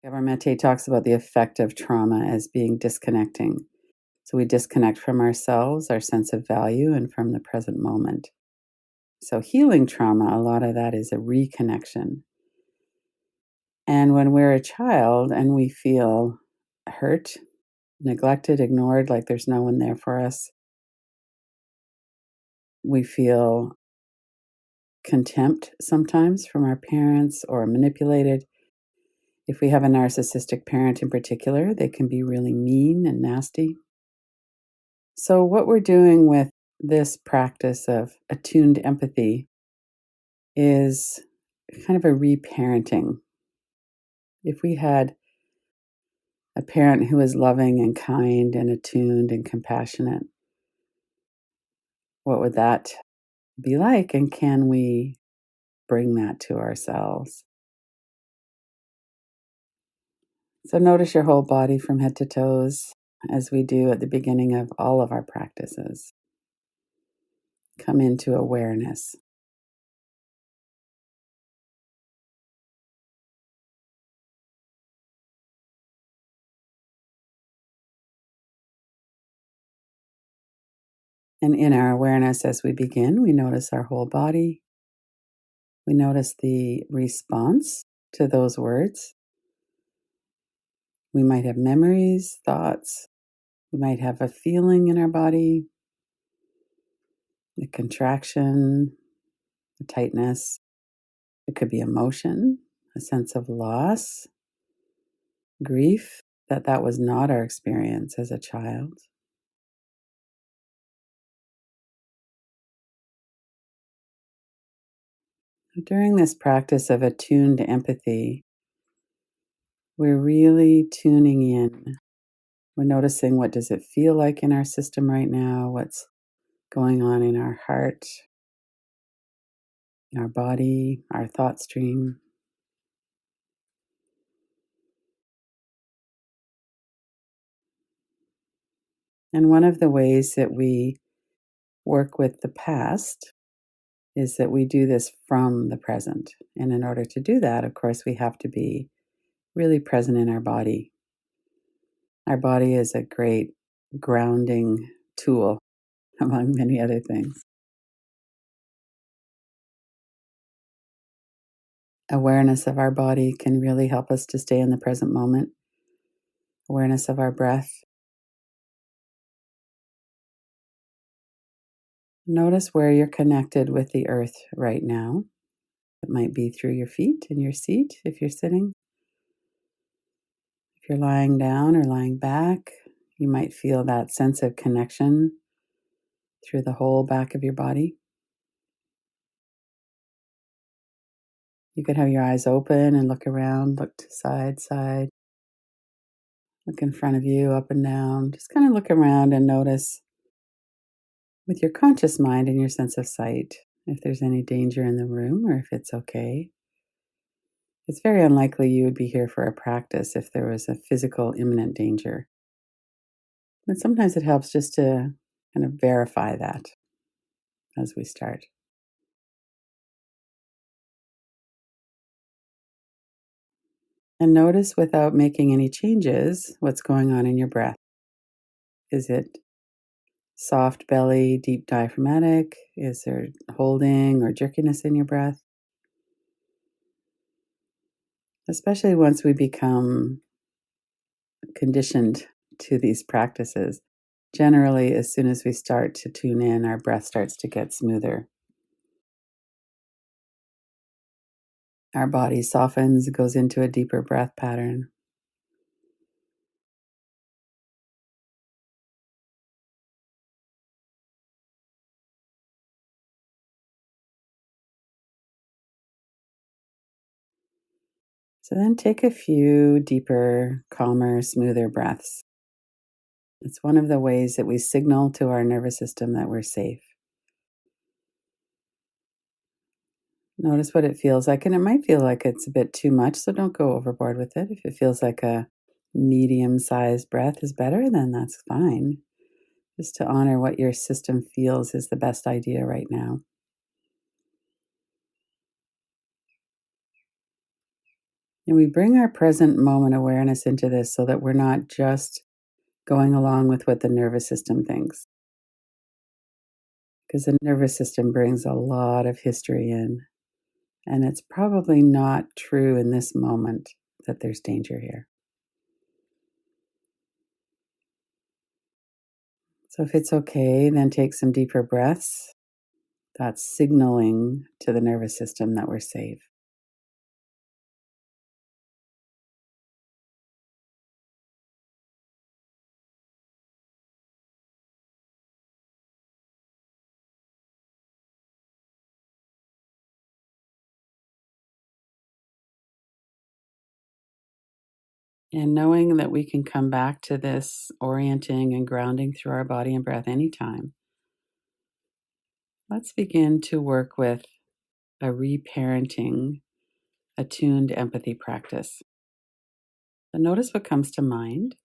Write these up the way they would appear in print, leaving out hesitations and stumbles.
Governmente talks about the effect of trauma as being disconnecting. So we disconnect from ourselves, our sense of value, and from the present moment. So healing trauma, a lot of that is a reconnection. And when we're a child and we feel hurt, neglected, ignored, like there's no one there for us, we feel contempt sometimes from our parents or manipulated. If we have a narcissistic parent in particular, they can be really mean and nasty. So, what we're doing with this practice of attuned empathy is kind of a reparenting. If we had a parent who is loving and kind and attuned and compassionate, what would that be like? And can we bring that to ourselves? So, notice your whole body from head to toes as we do at the beginning of all of our practices. Come into awareness. And in our awareness, as we begin, we notice our whole body. We notice the response to those words. We might have memories, thoughts. We might have a feeling in our body, a contraction, a tightness. It could be emotion, a sense of loss, grief, that was not our experience as a child. During this practice of attuned empathy, we're really tuning in. We're noticing, what does it feel like in our system right now? What's going on in our heart, our body, our thought stream. And one of the ways that we work with the past is that we do this from the present. And in order to do that, of course, we have to be really present in our body. Our body is a great grounding tool, among many other things. Awareness of our body can really help us to stay in the present moment. Awareness of our breath. Notice where you're connected with the earth right now. It might be through your feet in your seat if you're sitting. If you're lying down or lying back, you might feel that sense of connection through the whole back of your body. You could have your eyes open and look around, look to side, look in front of you, up and down. Just kind of look around and notice with your conscious mind and your sense of sight if there's any danger in the room or if it's okay. It's very unlikely you would be here for a practice if there was a physical imminent danger. But sometimes it helps just to kind of verify that as we start. And notice, without making any changes, what's going on in your breath. Is it soft belly, deep diaphragmatic? Is there holding or jerkiness in your breath? Especially once we become conditioned to these practices. Generally, as soon as we start to tune in, our breath starts to get smoother. Our body softens, goes into a deeper breath pattern. So then take a few deeper, calmer, smoother breaths. It's one of the ways that we signal to our nervous system that we're safe. Notice what it feels like, and it might feel like it's a bit too much, so don't go overboard with it. If it feels like a medium-sized breath is better, then that's fine. Just to honor what your system feels is the best idea right now. And we bring our present moment awareness into this so that we're not just going along with what the nervous system thinks. Because the nervous system brings a lot of history in, and it's probably not true in this moment that there's danger here. So if it's okay, then take some deeper breaths. That's signaling to the nervous system that we're safe. And knowing that we can come back to this orienting and grounding through our body and breath anytime, let's begin to work with a reparenting, attuned empathy practice. So notice what comes to mind.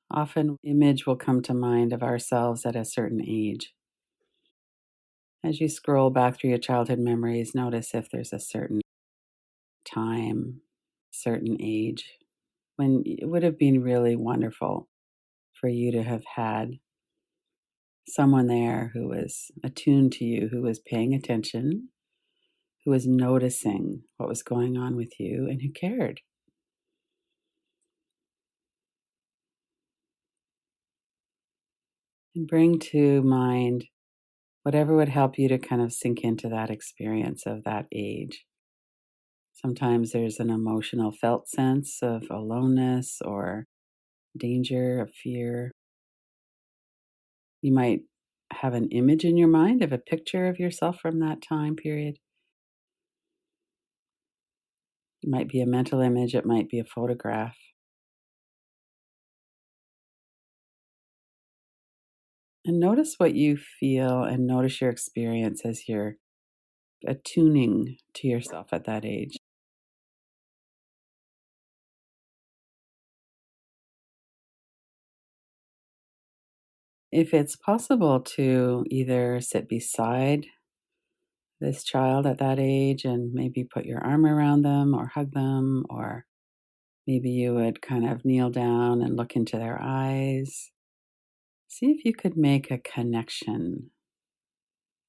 Often, image will come to mind of ourselves at a certain age. As you scroll back through your childhood memories, notice if there's a certain time, certain age, when it would have been really wonderful for you to have had someone there who was attuned to you, who was paying attention, who was noticing what was going on with you, and who cared. And bring to mind whatever would help you to kind of sink into that experience of that age. Sometimes there's an emotional felt sense of aloneness or danger, of fear. You might have an image in your mind of a picture of yourself from that time period. It might be a mental image, it might be a photograph. And notice what you feel and notice your experience as you're attuning to yourself at that age. If it's possible to either sit beside this child at that age and maybe put your arm around them or hug them, or maybe you would kind of kneel down and look into their eyes. See if you could make a connection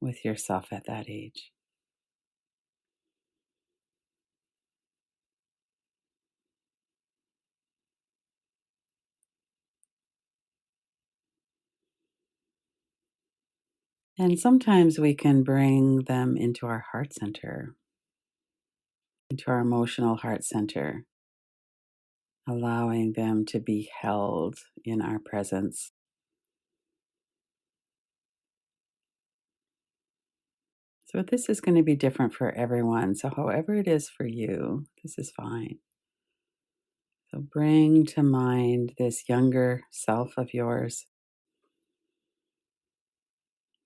with yourself at that age. And sometimes we can bring them into our heart center, into our emotional heart center, allowing them to be held in our presence. So, this is going to be different for everyone. So, however it is for you, this is fine. So, bring to mind this younger self of yours.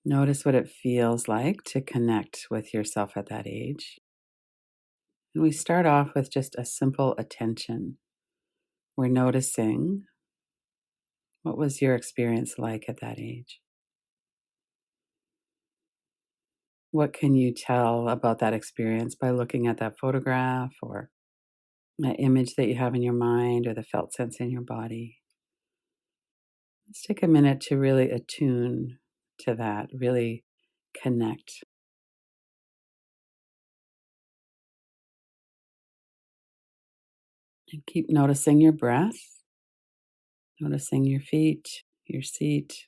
Notice what it feels like to connect with yourself at that age. And we start off with just a simple attention. We're noticing what was your experience like at that age? What can you tell about that experience by looking at that photograph or that image that you have in your mind or the felt sense in your body? Let's take a minute to really attune to that, really connect. And keep noticing your breath, noticing your feet, your seat,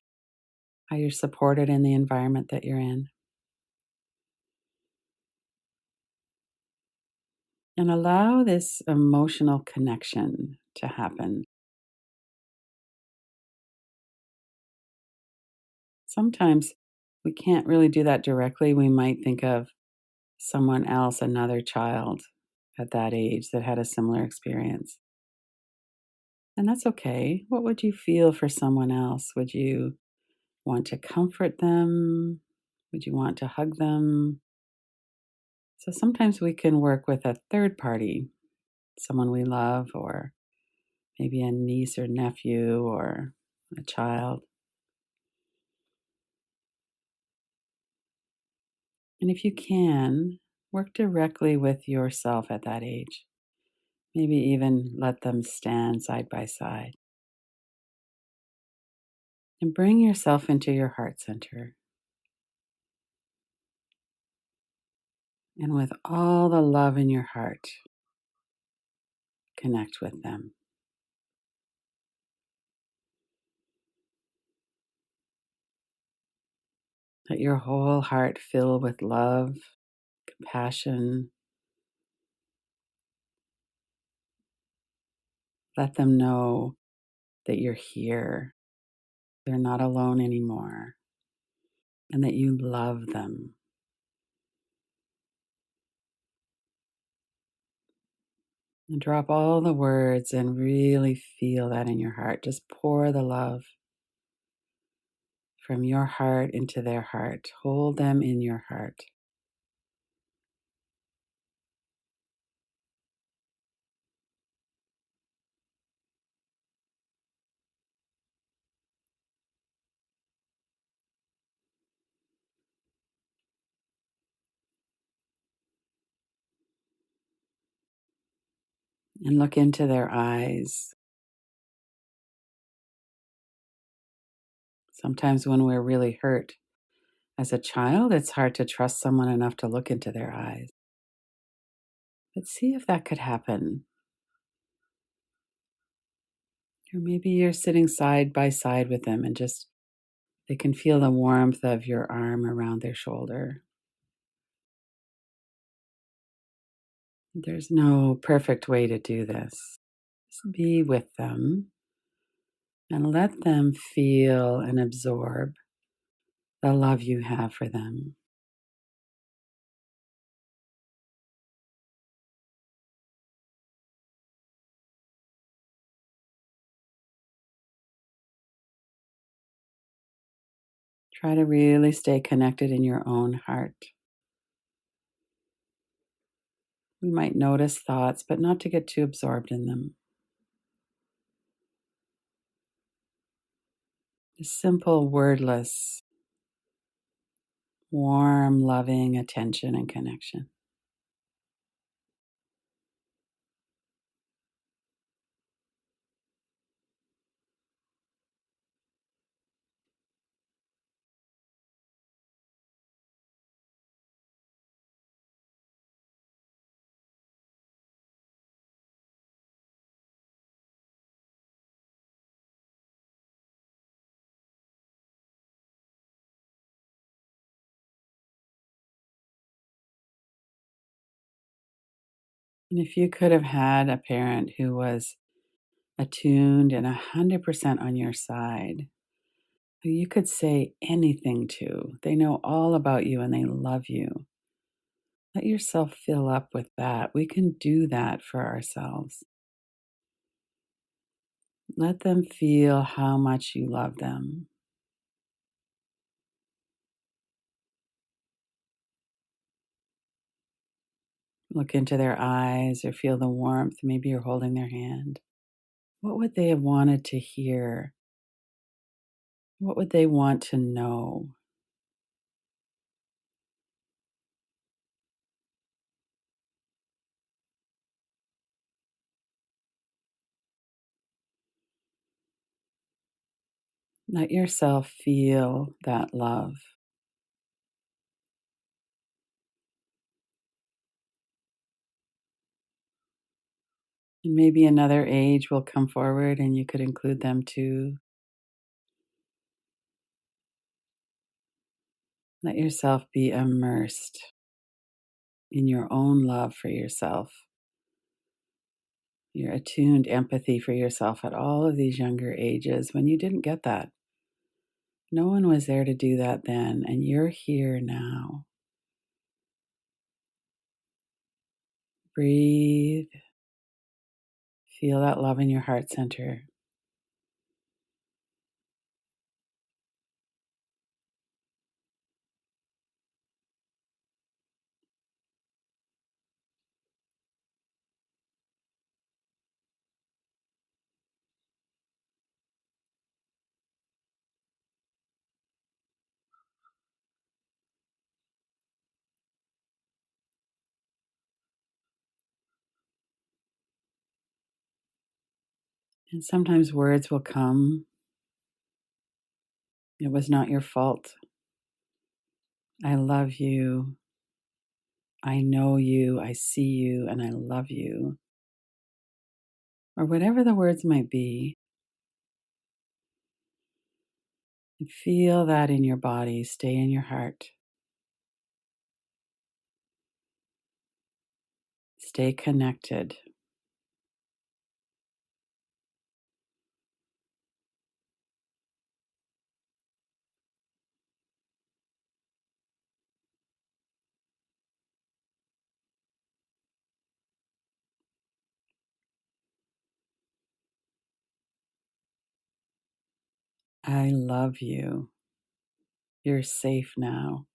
how you're supported in the environment that you're in. And allow this emotional connection to happen. Sometimes we can't really do that directly. We might think of someone else, another child at that age that had a similar experience. And that's okay. What would you feel for someone else? Would you want to comfort them? Would you want to hug them? So sometimes we can work with a third party, someone we love, or maybe a niece or nephew or a child. And if you can, Work directly with yourself at that age. Maybe even let them stand side by side. And bring yourself into your heart center. And with all the love in your heart, connect with them. Let your whole heart fill with love, compassion. Let them know that you're here. They're not alone anymore. And that you love them. And drop all the words and really feel that in your heart. Just pour the love from your heart into their heart. Hold them in your heart. And look into their eyes. Sometimes when we're really hurt as a child, it's hard to trust someone enough to look into their eyes. But see if that could happen. Or maybe you're sitting side by side with them and just they can feel the warmth of your arm around their shoulder. There's no perfect way to do this. Just be with them and let them feel and absorb the love you have for them. Try to really stay connected in your own heart. We might notice thoughts, but not to get too absorbed in them. Just simple, wordless, warm, loving attention and connection. And if you could have had a parent who was attuned and 100% on your side, who you could say anything to, they know all about you and they love you. Let yourself fill up with that. We can do that for ourselves. Let them feel how much you love them. Look into their eyes or feel the warmth. Maybe you're holding their hand. What would they have wanted to hear? What would they want to know? Let yourself feel that love. And maybe another age will come forward and you could include them too. Let yourself be immersed in your own love for yourself, your attuned empathy for yourself at all of these younger ages when you didn't get that. No one was there to do that then, and you're here now. Breathe. Feel that love in your heart center. And sometimes words will come. It was not your fault. I love you. I know you. I see you and I love you. Or whatever the words might be. Feel that in your body. Stay in your heart. Stay connected. I love you. You're safe now.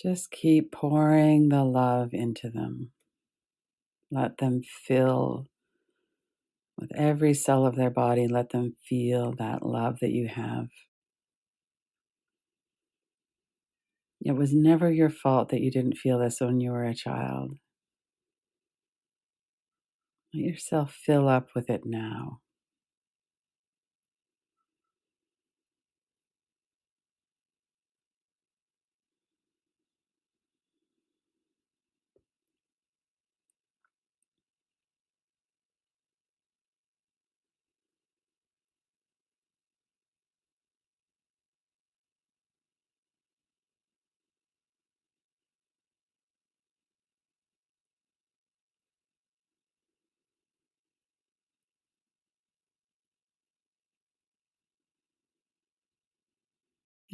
Just keep pouring the love into them. Let them fill with every cell of their body. Let them feel that love that you have. It was never your fault that you didn't feel this when you were a child. Let yourself fill up with it now.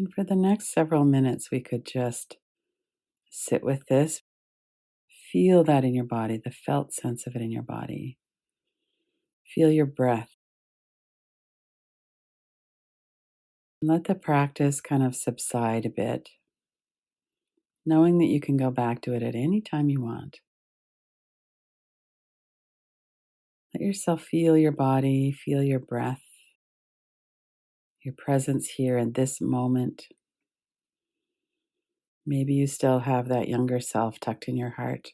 And for the next several minutes, we could just sit with this. Feel that in your body, the felt sense of it in your body. Feel your breath. Let the practice kind of subside a bit, knowing that you can go back to it at any time you want. Let yourself feel your body, feel your breath, your presence here in this moment. Maybe you still have that younger self tucked in your heart.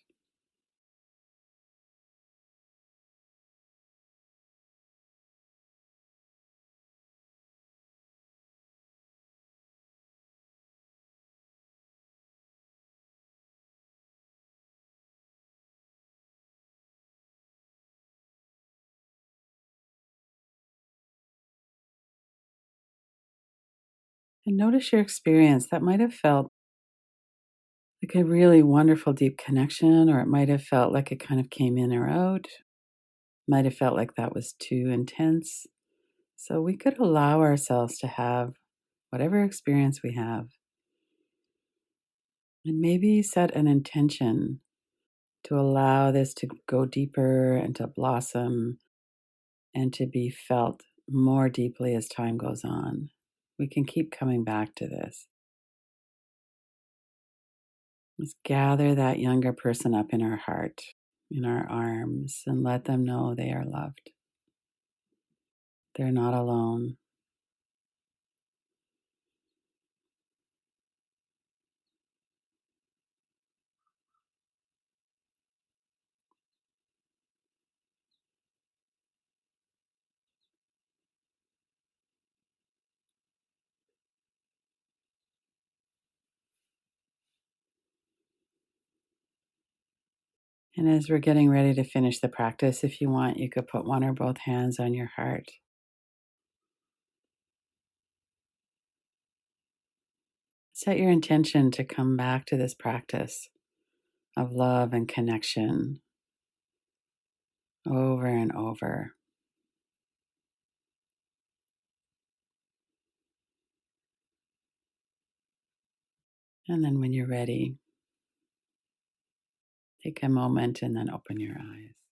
And notice your experience. That might have felt like a really wonderful, deep connection, or it might have felt like it kind of came in or out. Might have felt like that was too intense. So we could allow ourselves to have whatever experience we have. And maybe set an intention to allow this to go deeper and to blossom and to be felt more deeply as time goes on. We can keep coming back to this. Let's gather that younger person up in our heart, in our arms, and let them know they are loved. They're not alone. And as we're getting ready to finish the practice, if you want, you could put one or both hands on your heart. Set your intention to come back to this practice of love and connection over and over. And then when you're ready, take a moment and then open your eyes.